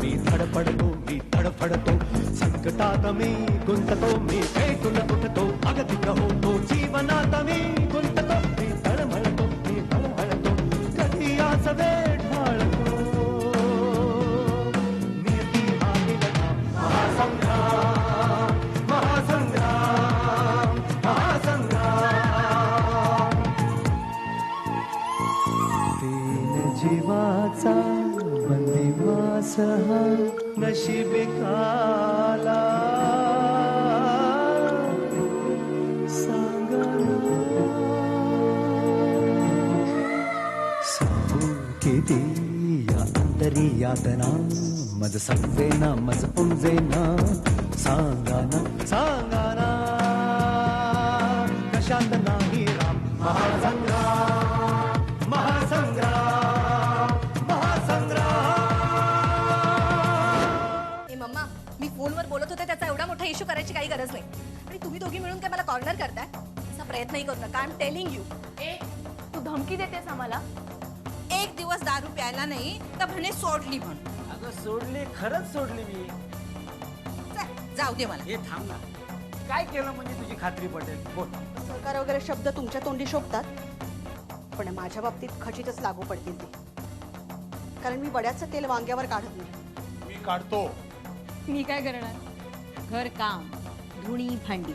मी धडपडतो मी धडपडतो संकटात मी गुंततो मी पेटून उठतो अगतिक होतो जीवनात मी गुंततो मी तळमळतो मी तळमळतो कधी याच वेळ ढाळतो नियती आहे लढा महासंग्राम महासंग्राम महासंग्राम तीन जीवाचा बंदिवास हा नशिबी काला किती या अंतरी यातना मज संवेना मज उमजेना सांगाना कशात नाही राम महासंग्राम महासंग्राम महासंग्राम. ए मम्मा, मी फोनवर बोलत होते त्याचा एवढा मोठा इश्यू करायची काही गरज नाही. आणि तुम्ही दोघी मिळून काय मला कॉर्नर करताय असा प्रयत्नही करू नका. I am telling you. ए तू धमकी देतेस आम्हाला? एक दिवस दारू प्यायला नाही तर म्हणे सोडली म्हणून. अगं सोडली, खरंच सोडली मी. जाऊ दे मला. हे थांब ना, काय केलं म्हणजे तुझी खात्री पटेल? बोल. सरकार वगैरे शब्द तुमच्या तोंडी शोभतात, पण माझ्या बाबतीत खचितच लागू पडतील ते. कारण मी वड्याचं तेल वांग्यावर काढत नाही. मी काढतो. मी काय करणार? घर काम, धुणी भांडी.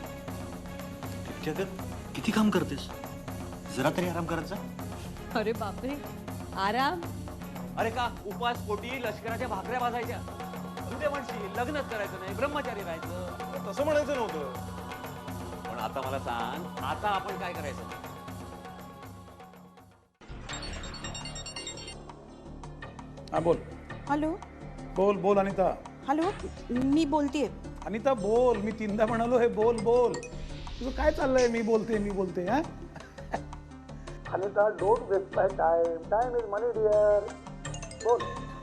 किती काम करतेस? जरा तरी आराम करायचा. अरे बापरे, आराम? अरे का उपास पोटी लष्कराच्या भाकऱ्या भाजायच्या? तुझे म्हणशील लग्नच करायचं नाही, ब्रह्मचारी राहायचं. तसं म्हणायचं नव्हतं. पण आता मला सांग, आता आपण काय करायचं? हा बोल. हॅलो बोल बोल अनिता. हॅलो, मी बोलतेय. अनिता बोल. मी तीनदा म्हणालो हे बोल बोल. तुझं काय चाललंय? मी बोलते हा. Anita don't waste my time. Time is money dear. बोल.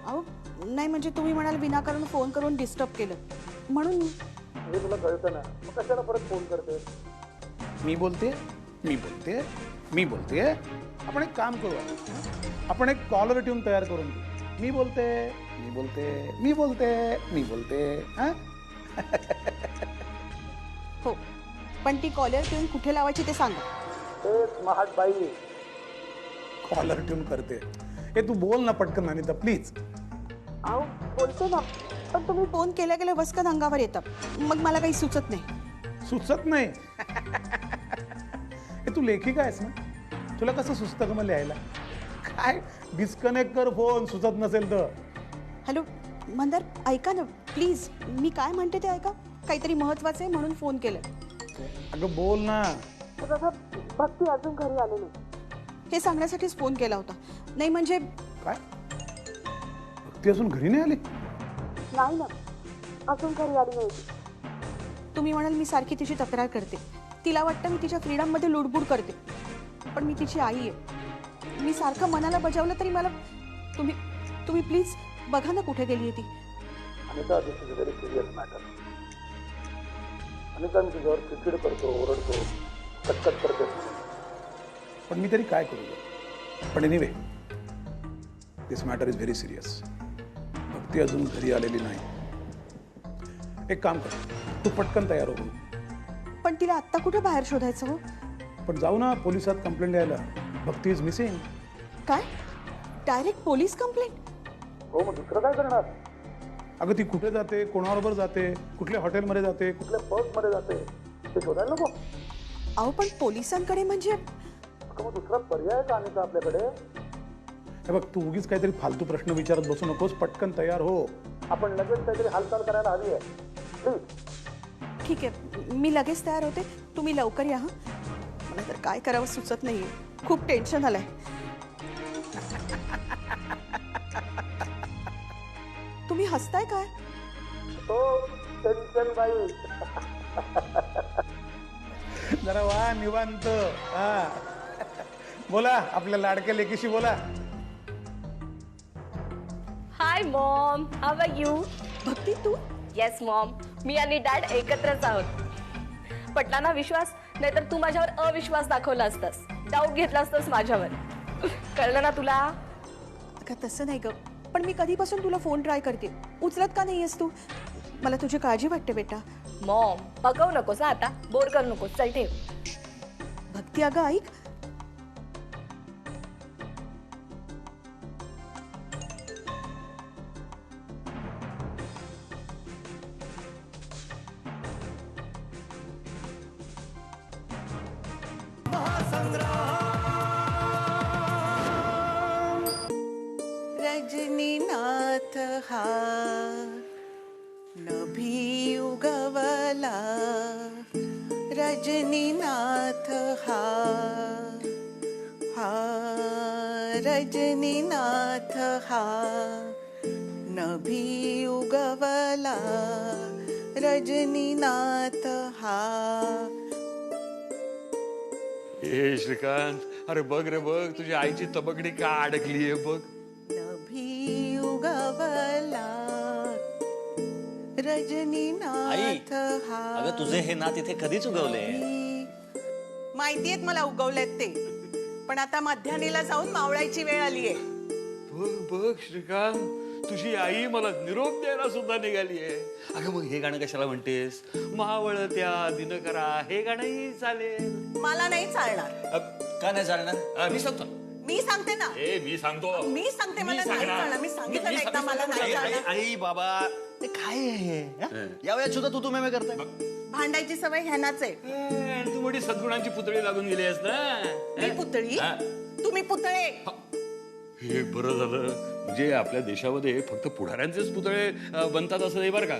अहो नाही म्हणजे तुम्ही म्हणाल विनाकारण फोन करून डिस्टर्ब केलं म्हणून. हे तुला कळतं ना, मग कशाला परत फोन करते? मी बोलते. आपण एक काम करू. आपण एक कॉलर ट्यून तयार करून घेऊ. मी बोलते हा. हो, पण ती कॉलर ट्यून कुठे लावायची ते सांगा. स्मार्ट बाई कॉलर ट्यून करते. हे तू बोल ना पटकन अनिता प्लीज. अहो बोलतो ना, पण तुम्ही फोन केल्या केल्या वस्कन अंगावर येतं, मग मला काही सुचत नाही. सुचत नाही? हे तू लेखिका आहेस ना, तुला कसं सुचतं का मग लिहायला? काय डिस्कनेक्ट कर फोन, सुचत नसेल तर. हॅलो मंदार, ऐका ना प्लीज. मी काय म्हणते ते ऐका. काहीतरी महत्वाचं आहे म्हणून फोन केलं. अगं बोल ना. भक्ती अजून घरी आले नाही हे सांगण्यासाठीच फोन केला होता. नाही म्हणजे काय? भक्ती अजून घरी नाही आली? नाही ना, अजून घरी आली नाही. तुम्ही म्हणाल मी सारखी तिची तक्रार करते, तिला वाटतं मी तिच्या फ्रीडम मध्ये लुडबुड करते, पण मी तिची आई आहे. मी सारखं मनाला बजावलं तरी मला तुम्ही प्लीज बघा ना कुठे गेली ती. Anita, this is very serious matter. Anita, मी तुझ्यावर चिडचिड करतो, ओरडतो, कटकट करते, पण मी तरी काय करू? पण anyway, this matter is very serious. Bhakti अजून घरी आलेली नाही. एक काम कर, तू पटकन तयार हो. पण तिला आत्ता कुठे बाहेर शोधायचं हो? पण जाऊ ना पोलिसात कंप्लेंट द्यायला. भक्ती इज मिसिंग. काय? Direct police complaint? हो, मग दुसरं काय करणार? अगं ती कुठे जाते, कोणाबरोबर जाते, कुठल्या हॉटेलमध्ये जाते, कुठल्या पर्समध्ये जाते, ते शोधायला नको? अहो पण पोलिसांकडे म्हणजे मग दुसरा पर्याय का अनिता आपल्याकडे? हे बघ, तू उगीच काहीतरी फालतू प्रश्न विचारत बसू नकोस. पटकन तयार हो. आपण लगेच काहीतरी हालचाल करायला हवी आहे. प्लीज. ठीक आहे, मी लगेच तयार होते. तुम्ही लवकर या. हं, मला तर काय करावं सुचत नाहीये. खूप टेन्शन आलंय. तुम्ही हसताय काय? हो, टेन्शन बाई. जरा वा निवांत. हा बोला, आपल्या लाडक्या लेकीशी बोला. Hi mom, how are you? Bhakti तू? येस मॉम, मी आणि डॅड एकत्रच आहोत. पटला ना विश्वास? नाहीतर तू माझ्यावर अविश्वास दाखवला असतास, डाऊट घेतला असतास माझ्यावर. कळलं ना तुला? का तसं नाही ग, पण मी कधीपासून तुला फोन ट्राय करते, उचलत का नाहीयेस तू? मला तुझी काळजी वाटते बेटा. मॉम पकवू नकोस हा आता, बोर करू नकोस. चल ठेव. भक्ती अगं ऐक. रजनीनाथ हा नभी उगवला, रजनीनाथ हा रजनीनाथ हा नभी उगवला, रजनीनाथ हा. ए श्रीकांत, अरे बघ रे बघ, तुझ्या आईची तबकडी का अडकलीये बघ. नभी उगवला, रजनीनाथ हा. अगं तुझे हे नात इथे कधीच उगवले? माहितीयेत मला उगवलेत ते, पण आता मध्यानीला जाऊन मावळायची वेळ आलीये. बघ बघ श्रीकांत, तुझी आई मला निरोप द्यायला सुद्धा निघालीये. अगं मग हे गाणं कशाला म्हणतेस? मावळत्या दिनकरा हे गाणंही चालेल. मला नाही चालणार. का नाही चालणार? मी सांगतो. मी सांगते ना. मी सांगतो. मी सांगते मला नाही चालणार. मी सांगितलं ना एकदा मला नाही चालणार. आई बाबा ते काय आहे? या वयात सुद्धा तू मे करताय? भांडायची सवय ह्यानाच आहे. आणि तू मोठी सद्गुणांची पुतळी लागून गेली आहेस ना. मी पुतळी, तुम्ही पुतळे. हे बरं झालं. म्हणजे आपल्या देशामध्ये फक्त पुढाऱ्यांचेच पुतळे बनतात असं नाही बरं का.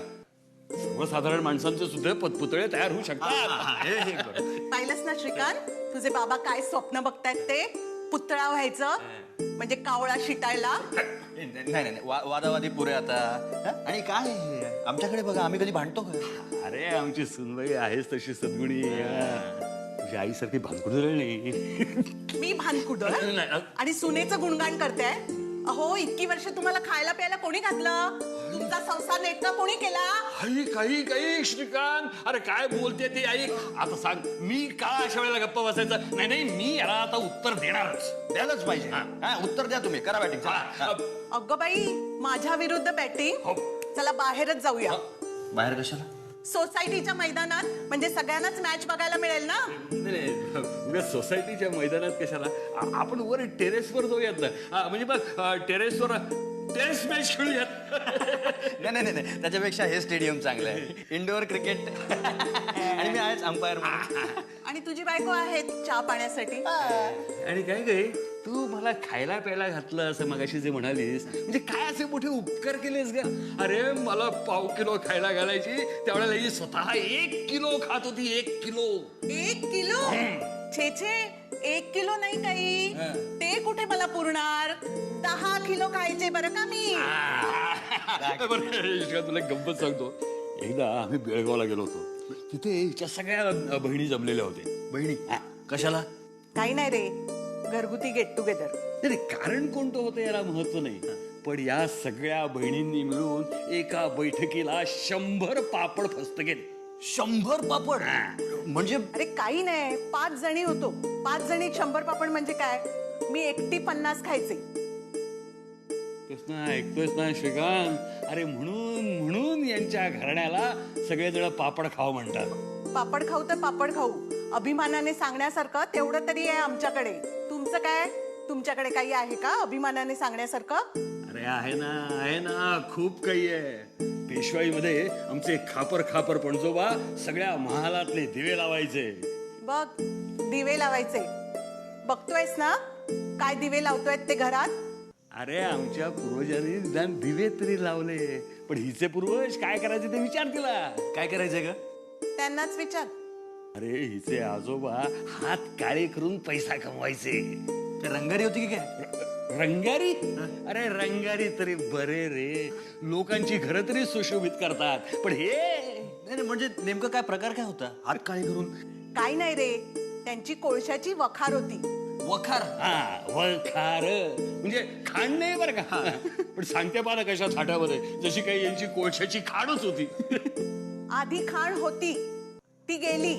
सर्वसाधारण माणसांचे सुद्धा पुतळे तयार होऊ शकतात. पाहिलंच ना श्रीकांत, तुझे बाबा काय स्वप्न बघतायत ते? पुतळा व्हायचं म्हणजे कावळा शिटायला. नाही नाही वादावादी पुरे आता. आणि काय आमच्याकडे बघा, आम्ही कधी भांडतो का? अरे आमची सुनबाई आहेच तशी सद्गुणी. तुझ्या आईसारखी भानकुडळ नाही. मी भानकुडळ आणि सुनेचं गुणगान करते? अहो, इतकी वर्ष तुम्हाला खायला प्यायला कोणी घातलं? तुमचा संसार नेटका कोणी केला? आई काही काही श्रीकांत, अरे काय बोलते ते आई. आता सांग, मी का अशा वेळेला गप्पा बसायचं? नाही नाही, मी याला आता उत्तर देणारच. द्यायलाच पाहिजे. उत्तर द्या तुम्ही, करा बॅटिंग. अगं बाई, माझ्या विरुद्ध बॅटिंग? चला बाहेरच जाऊया. बाहेर कशाला? सोसायटीच्या मैदानात, म्हणजे सगळ्यांनाच मॅच बघायला मिळेल ना. नाही सोसायटीच्या मैदानात कशाला, आपण वर टेरेसवर जाऊयात ना. म्हणजे बघ, टेरेसवर टेरेस मॅच खेळूयात. नाही नाही नाही, त्याच्यापेक्षा हे स्टेडियम चांगलं आहे. Indoor cricket. आणि मी आहेच अंपायर. आणि तुझी बायको आहे चहा पाण्यासाठी. आणि काय काय तू मला खायला प्यायला घातलं असं मगाशी जे म्हणालीस, म्हणजे काय असे मोठे उपकार केलेस ग. अरे मला पाव किलो खायला घालायची, त्यावेळेला ही स्वतः 1 किलो खात होती. 1 किलो. 1 किलो? छे छे, 1 किलो नाही काही. ते कुठे मला पुरणार? 10 किलो खायचे बरं का मी. बरं तुला गंमत सांगतो. एकदा आम्ही बेळगावला गेलो होतो. तिथे हिच्या सगळ्या बहिणी जमलेल्या होत्या. बहिणी कशाला? काही नाही रे, घरगुती गेट टुगेदर. नाही कारण कोणतं होतं याला महत्व नाही, पण या सगळ्या बहिणींनी मिळून एका बैठकीला 100 पापड फस्त केले. 100 पापड म्हणजे? अरे काही नाही, 5 जणी होतो. 5 जणी 100 पापड म्हणजे काय? मी एकटी 50 खायचे. ऐकतोयस ना श्रीकांत? अरे म्हणून यांच्या घराण्याला सगळेजण पापड खाऊ म्हणतात. पापड खाऊ तर पापड खाऊ, अभिमानाने सांगण्यासारखं तेवढं तरी आहे आमच्याकडे. तुमचं काय? तुमच्याकडे काही आहे का अभिमानाने सांगण्यासारखं? अरे आहे ना, खूप काही आहे. पेशवाईमध्ये आमचे खापर पणजोबा सगळ्या महालातले दिवे लावायचे. बघ, दिवे लावायचे. बघतोयस ना काय दिवे लावतोयत ते घरात? अरे आमच्या पूर्वजांनी निदान दिवे तरी लावले, पण हिचे पूर्वज काय करायचे ते विचार तिला. काय करायचंय ग? त्यांनाच विचार. अरे हिचे आजोबा हात काळे करून पैसा कमवायचे. रंगारी होती की काय? रंगारी? अरे रंगारी तरी बरे रे, लोकांची घरं तरी सुशोभित करतात. पण हे नाही म्हणजे नेमकं काय प्रकार काय होता? हात काळे करून? काही नाही रे, त्यांची कोळशाची वखार होती. वखार? वखार म्हणजे खाण नाही बरं का, पण सांगते पाहा कशा थाटामध्ये, जशी काही यांची कोळशाची खाणच होती. आधी खाण होती, ती गेली.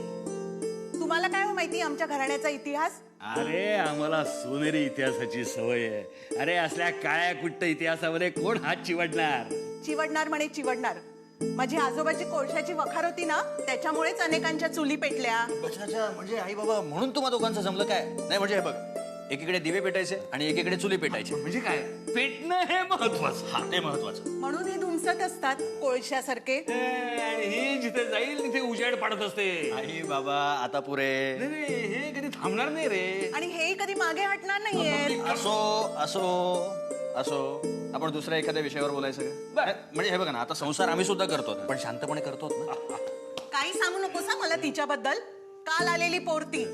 तुम्हाला काय माहिती आमच्या घराण्याचा इतिहास? अरे आम्हाला सोनेरी इतिहासाची सवय आहे. अरे असल्या काळ्या कुट्ट इतिहासामध्ये कोण हात चिवडणार? चिवडणार म्हणे चिवडणार. माझी आजोबाची कोळशाची वखार होती ना, त्याच्यामुळेच अनेकांच्या चुली पेटल्या. अच्छा म्हणजे आई बाबा म्हणून तुम्हा दोघांचं जमलं काय? नाही म्हणजे हे बघ, एकीकडे दिवे पेटायचे आणि एकीकडे चुली पेटायचे. म्हणजे काय, पेटणं हे महत्वाचं. हा ते महत्वाचं. म्हणून हे धुमसत असतात कोळशासारखे. आणि ही जिथे जाईल तिथे उजेड पाडत असते. आई बाबा आता पुरे. नाही, नाही, हे कधी थांबणार नाही रे. आणि हे कधी मागे हटणार नाहीये. असो असो असो, आपण दुसऱ्या एखाद्या विषयावर बोलायचं का? म्हणजे हे बघा ना, आता संसार आम्ही सुद्धा करतो पण शांतपणे करतो ना. काही सांगू नकोस हा मला तिच्याबद्दल. काल आलेली पोरती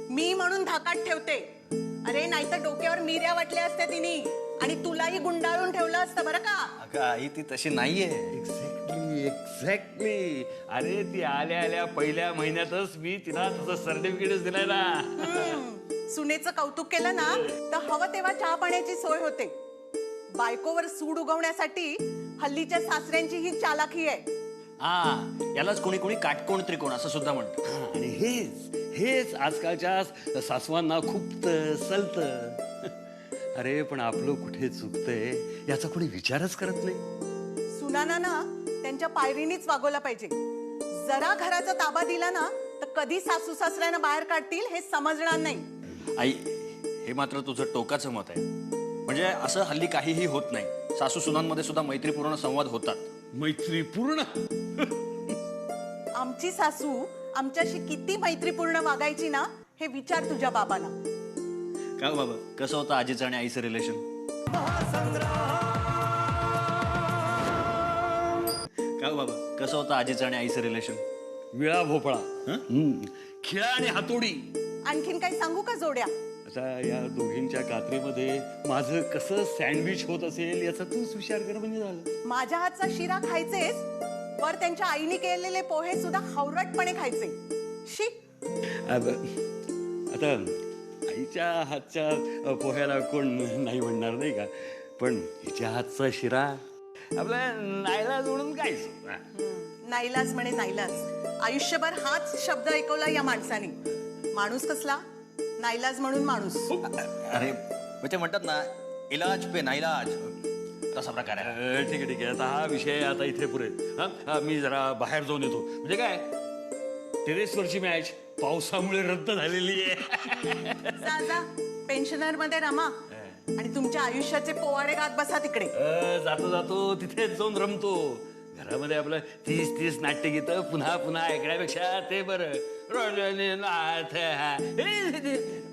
मी म्हणून धाकात ठेवते. अरे नाहीतर डोक्यावर मिऱ्या वाटल्या असत्या तिने आणि तुलाही गुंडाळून ठेवलं असतं बरं का. अगं आई ती तशी नाहीये. एक्झॅक्टली. अरे ती आल्या आल्या पहिल्या महिन्यातच मी तिला तुझं सर्टिफिकेटच दिलाय ना. सुनेचं कौतुक केलं ना तर हवं तेव्हा चहा पाण्याची सोय होते. बायकोवर सूड उगवण्यासाठी हल्लीच्या सासऱ्यांची ही चालाखी आहे. हा यालाच कोणी कोणी काटकोण त्रिकोण असं सुद्धा म्हणतं. आणि हेच आजकालच्या सासवांना खूप सलत. अरे पण आपलं कुठे चुकतंय याचा कोणी विचारच करत नाही. सुनाना ना त्यांच्या पायरीनीच वागवला पाहिजे. जरा घराचा ताबा दिला ना तर कधी सासू सासऱ्यांना बाहेर काढतील हे समजणार नाही. आई हे मात्र तुझं टोकाचं मत आहे. म्हणजे असं हल्ली काहीही होत नाही. सासू सुनांमध्ये सुद्धा मैत्रीपूर्ण संवाद होतात. मैत्रीपूर्ण? आमची सासू आमच्याशी किती मैत्रीपूर्ण वागायची ना हे विचार तुझ्या बाबांना. का बाबा कसं होतं आजीचं आणि आईचं रिलेशन? का बाबा कसं होतं आजीचं आणि आईचं रिलेशन? विळा भोपळा, खिळा आणि हातोडी. आणखीन काही सांगू का जोड्या? आता या दोघींच्या कात्रीमध्ये माझं कसं सँडविच होत असेल याचा तूच विचार कर म्हणजे झालं. माझ्या हातचा शिरा खायचेच वर त्यांच्या आईने केलेले पोहे सुद्धा हवरटपणे खायचे. शी. आता आईच्या हातच्या पोह्याला कोण नाही म्हणणार नाही का, पण हिच्या हातचा शिरा आपला नाईलाज म्हणून काय. नाईलाज म्हणे नाईलाज. आयुष्यभर हाच शब्द ऐकवला या माणसाने. माणूस कसला? नाईलाज म्हणून माणूस. अरे म्हणजे म्हणतात ना इलाज पे नाईलाज, तसा प्रकार आहे. ठीक आहे. आता हा विषय आता इथे पुरेल. हा मी जरा बाहेर जाऊन येतो. म्हणजे काय, टेरेसवरची मॅच पावसामुळे रद्द झालेली आहे. जा पेन्शनर मध्ये रमा आणि तुमच्या आयुष्याचे पोवाडे गात बसा तिकडे. जातो तिथेच जाऊन रमतो. घरामध्ये आपलं 30 नाट्यगीतं पुन्हा पुन्हा ऐकण्यापेक्षा ते बरं.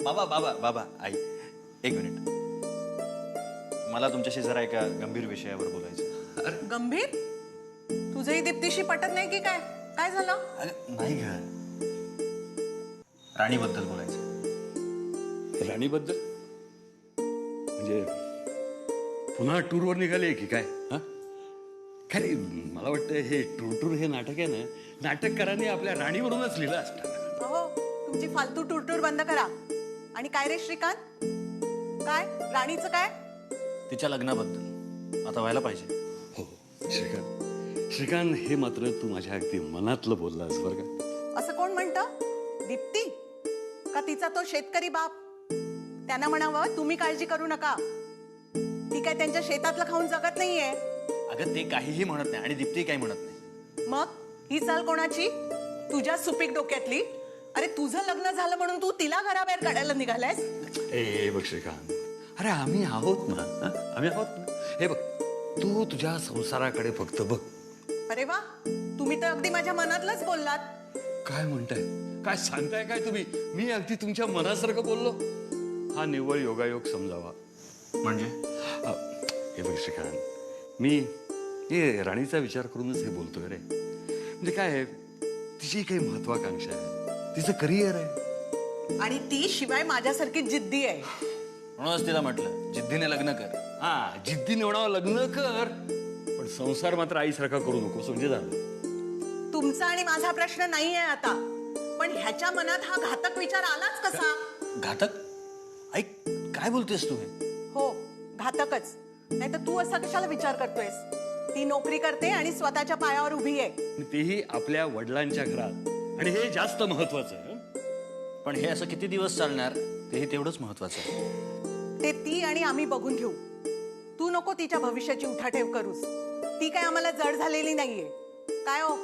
बाबा बाबा बाबा आई एक मिनिट, मला तुमच्याशी जरा एका गंभीर विषयावर बोलायचं. गंभीर? तुझंही दीप्तीशी पटत नाही की काय? काय झालं? नाही ग, राणीबद्दल बोलायचं. राणीबद्दल? म्हणजे पुन्हा टूरवर निघाले की काय? खरे मला वाटतं हे टूर हे नाटक आहे ना, नाटककारांनी आपल्या राणीवरूनच लिहिलं असतं. हो, तुमची फालतू टूर बंद करा. आणि काय रे श्रीकांत, काय राणीचं काय? तिच्या लग्नाबद्दल आता व्हायला पाहिजे. हो श्रीकांत, हे मात्र तू माझ्या अगदी मनातलं बोललास बरं का. असं कोण म्हणतं? दीप्ती का तिचा तो शेतकरी बाप? त्यांना म्हणावं तुम्ही काळजी करू नका, ती काय त्यांच्या शेतातलं खाऊन जगत नाहीये. अगं ते काहीही म्हणत नाही आणि दीप्ती काही म्हणत नाही. मग ही चाल कोणाची? तुझ्या सुपीक डोक्यातली. अरे तुझं लग्न झालं म्हणून तू तिला घराबाहेर काढायला निघालायस? ए बघ श्रीकांत, अरे आम्ही आहोत ना, आम्ही आहोत ना. हे बघ, तू तुझ्या संसाराकडे फक्त बघ. अरे वा, तुम्ही तर अगदी माझ्या मनातलंच बोललात. काय म्हणताय, काय सांगताय काय तुम्ही? मी अगदी तुमच्या मनासारखं बोललो. हा निव्वळ योगायोग समजावा. म्हणजे हे बघ श्रीकांत, मी हे राणीचा विचार करूनच हे बोलतोय रे. म्हणजे काय आहे, तिची काही महत्वाकांक्षा आहे, तिचं करिअर आहे. आणि ती शिवाय माझ्यासारखी जिद्दी आहे. म्हणूनच तिला म्हटलं जिद्दीने लग्न कर. हा, जिद्दीने म्हणावं लग्न कर, पण संसार मात्र आईसारखा करू नको, समजे झालं. तुमचा आणि माझा प्रश्न नाहीये आता, पण ह्याच्या मनात हा घातक विचार आलाच कसा? घातक? ऐक काय बोलतेस तू? हो घातकच. नाही तर तू असा कशाला विचार करतोयस? ती नोकरी करते आणि स्वतःच्या पायावर उभी आहे. तेही आपल्या वडिलांच्या घरात, आणि हे जास्त महत्वाचं आहे. पण हे असं किती दिवस चालणार? तेही तेवढंच महत्वाचं आहे. ते ती आणि आम्ही बघून घेऊ. तू नको तिच्या भविष्याची उठाठेव करूस. ती काय आम्हाला जड झालेली नाहीये. काय हो,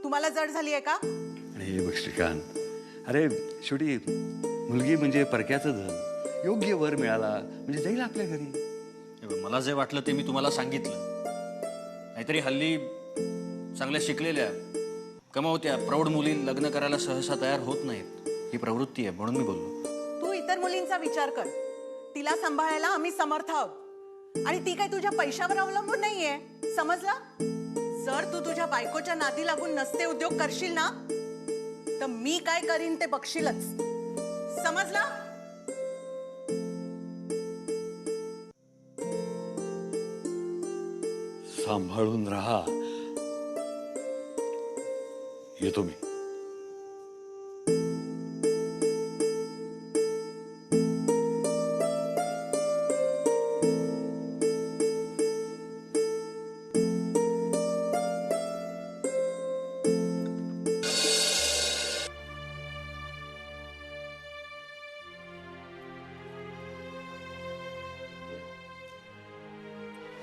तुम्हाला जड झाली आहे का? आणि हे बघ श्रीकांत, अरे शेवटी मुलगी म्हणजे परक्याचं धन. योग्य वर मिळाला म्हणजे जाईल आपल्या घरी. हे बघ, मला जे वाटलं ते मी तुम्हाला सांगितलं. नाहीतरी हल्ली चांगल्या शिकलेल्या कमावत्या प्रौढ मुली लग्न करायला सहसा तयार होत नाहीत. ही प्रवृत्ती आहे, म्हणून मी बोललो. तू इतर मुलींचा विचार कर. तिला सांभाळायला आम्ही समर्थ आहोत. आणि ती काय तुझ्या पैशावर अवलंबून नाहीये, समजलं? जर तू तुझ्या बायकोच्या नादी लागून नसते उद्योग करशील ना, तर मी काय करीन ते बघशीलच. समजलं? सांभाळून राहा. येतो मी.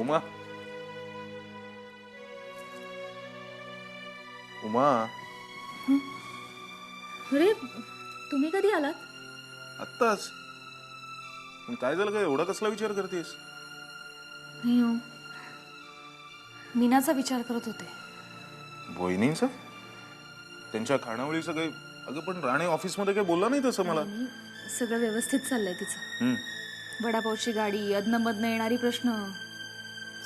उमा, उमा, अरे तुम्ही कधी आलात? आत्ताच. पण काय झालं, काय एवढा कसला विचार करतेस? नाही हो, मीनाचा विचार करत होते. वहिनींचा? त्यांच्या खानावळीचं काही? अगं पण राणे ऑफिसमध्ये काही बोलला नाही तसं मला. सगळं व्यवस्थित चाललंय तिचं. हम्म. वडापावची गाडी, अदनमधनं येणारी प्रश्न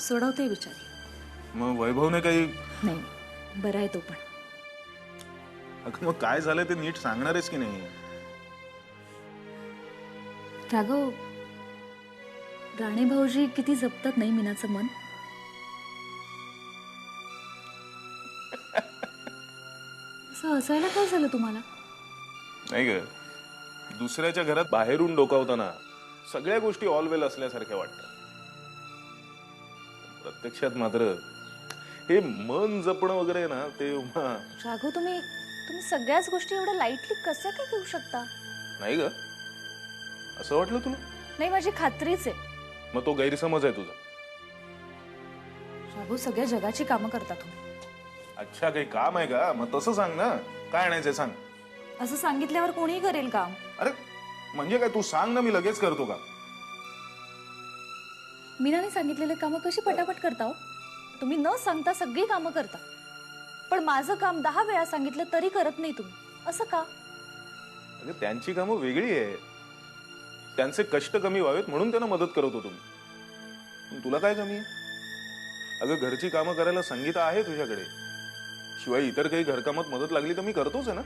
सोडवते बिचारी. मग वैभवने काही? नाही, बरं आहे तो पण. अगं मग काय झालं ते नीट सांगणार आहेस की नाही? राघव, राणे भाऊजी किती जपतात नाही मीनाचं मन. असं हसायला काय झालं तुम्हाला? नाही ग, दुसऱ्याच्या घरात बाहेरून डोकावताना सगळ्या गोष्टी ऑल वेल असल्यासारख्या वाटतात. प्रत्यक्षात मात्र हे मन जपणं वगैरे ना, ते राघव, तुम्ही सगळ्याच गोष्टी एवढ्या लाईटली कसं काय घेऊ शकता? नाही ग, असं वाटलं तुला? नाही, माझी खात्रीच आहे. मग तो गैरसमज आहे तुझा. राघव, सगळ्या जगाची कामं करता तुम्ही. अच्छा, काही काम आहे का? मग तसं सांग ना, काय आणायचंय सांग. असं सांगितल्यावर कोणीही करेल काम. अरे म्हणजे काय, तू सांग ना, मी लगेच करतो का? मीनाने सांगितलेले कामं कशी पटापट करता हो? तुम्ही न सांगता सगळी कामं करता. पण माझं काम 10 वेळा सांगितलं तरी करत नाही तुम्ही. असं का? अगं त्यांची कामं वेगळी आहे. त्यांचे कष्ट कमी व्हावेत म्हणून त्यांना मदत करत होतो मी. पण तुला काय कमी आहे? अगं घरची कामं करायला संगीता आहे तुझ्याकडे. शिवाय इतर काही घरकामात मदत लागली तर मी करतोच आहे ना.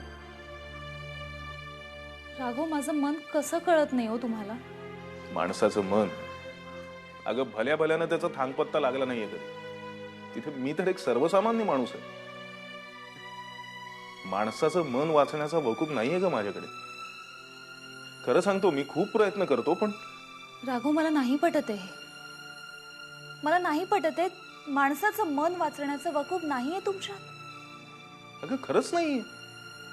राघव, माझं मन कसं कळत नाही हो तुम्हाला? माणसाचं मन, अगं भल्या भल्यानं त्याचा थांगपत्ता लागला नाहीये कधी. तिथे मी तर एक सर्वसामान्य माणूस आहे. माणसाचं मन वाचण्याचा वकूफ नाहीये ग माझ्याकडे. खरं सांगतो, मी खूप प्रयत्न करतो, पण राघव, मला नाही पटत आहे. मला नाही पटत आहे. माणसाचं मन वाचण्याचं वकूफ नाहीये तुमच्यात. अगं खरंच नाहीये.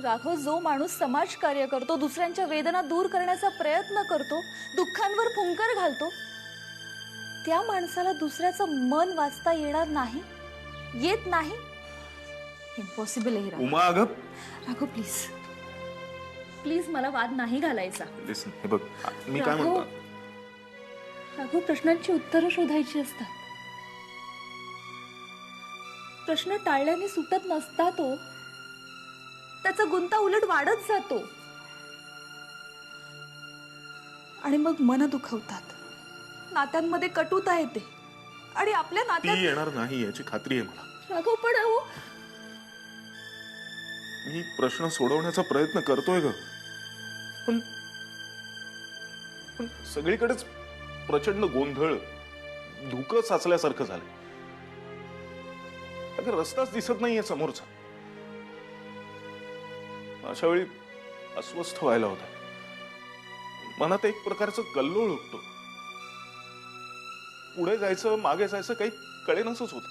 राघव, जो माणूस समाजकार्य करतो, दुसऱ्यांच्या वेदना दूर करण्याचा प्रयत्न करतो, दुःखांवर फुंकर घालतो, त्या माणसाला दुसऱ्याचं मन वाचता येणार नाही, येत नाही. इम्पॉसिबल आहे राघव. उमा, अगं राघव, प्लीज प्लीज, मला वाद नाही घालायचा. लिसन, हे बघ, मी काय राघव, म्हणतो. राघव, प्रश्नांची उत्तरं शोधायची असतात. प्रश्न टाळल्याने सुटत नसतात हो. त्याचा गुंता उलट वाढत जातो आणि मग मन दुखवतात. नात्यांमध्ये कटुता येते आणि आपल्या नात्यात ती येणार नाही याची खात्री आहे मला. राघव, पण अहो, मी प्रश्न सोडवण्याचा प्रयत्न करतोय ग, पण सगळीकडेच प्रचंड गोंधळ, धुकं साचल्यासारखं झालंय. अगं रस्ताच दिसत नाहीये समोरचा. अशा वेळी अस्वस्थ व्हायला होतं. मनात एक प्रकारचं कल्लोळ उठतो. पुढे जायचं मागे जायचं काही कळेनासच होत.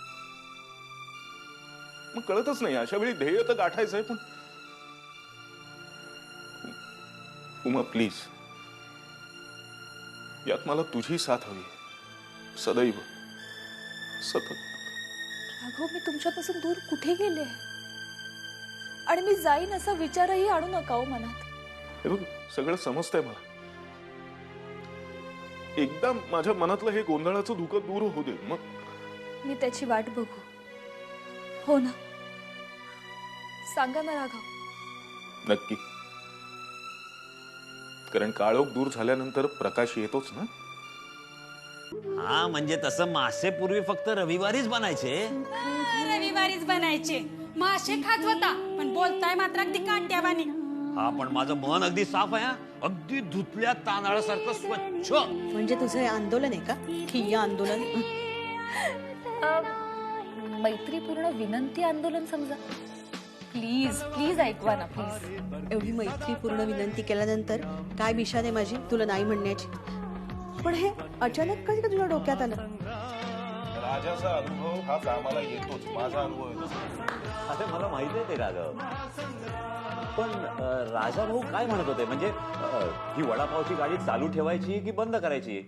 मग कळतच नाही. अशा वेळी ध्येय तर गाठायचंय, पण उमा प्लीज, यात मला तुझी साथ हवी, सदैव, सतत. राघव, मी तुमच्यापासून दूर कुठे गेले आणि मी जाईन असा विचारही आणू नका हो मनात. हे बघ, सगळं समजतंय मला. एकदा माझ्या मनातलं हे गोंधळाचं धुकं दूर होऊ दे, मग मी त्याची वाट बघू. हो ना, सांगा ना राघव. नक्की. कारण काळोख दूर झाल्यानंतर प्रकाश येतोच ना. हा, म्हणजे तसं मासे पूर्वी फक्त रविवारीच बनायचे. रविवारीच बनायचे. मासे खात होता, पण बोलताय मात्र अगदी काट्यावानी. हा, पण माझं मन अगदी साफ आहे. अगदी धुतल्या तांदळासारखं स्वच्छ. म्हणजे तुझं हे आंदोलन आहे का? ठिय्या आंदोलन? मैत्रीपूर्ण विनंती आंदोलन समजा. प्लीज प्लीज ऐकवा ना प्लीज. एवढी मैत्रीपूर्ण विनंती केल्यानंतर काय बिशाद आहे माझी तुला नाही म्हणण्याची? पण हे अचानक कसं तुझ्या डोक्यात आलं? राजाचा अनुभव हा कामाला येतोच. माझा अनुभव येतो. अरे मला माहिती आहे ते राघव, पण राजा भाऊ काय म्हणत होते? म्हणजे ही वडापावची गाडी चालू ठेवायची की बंद करायची?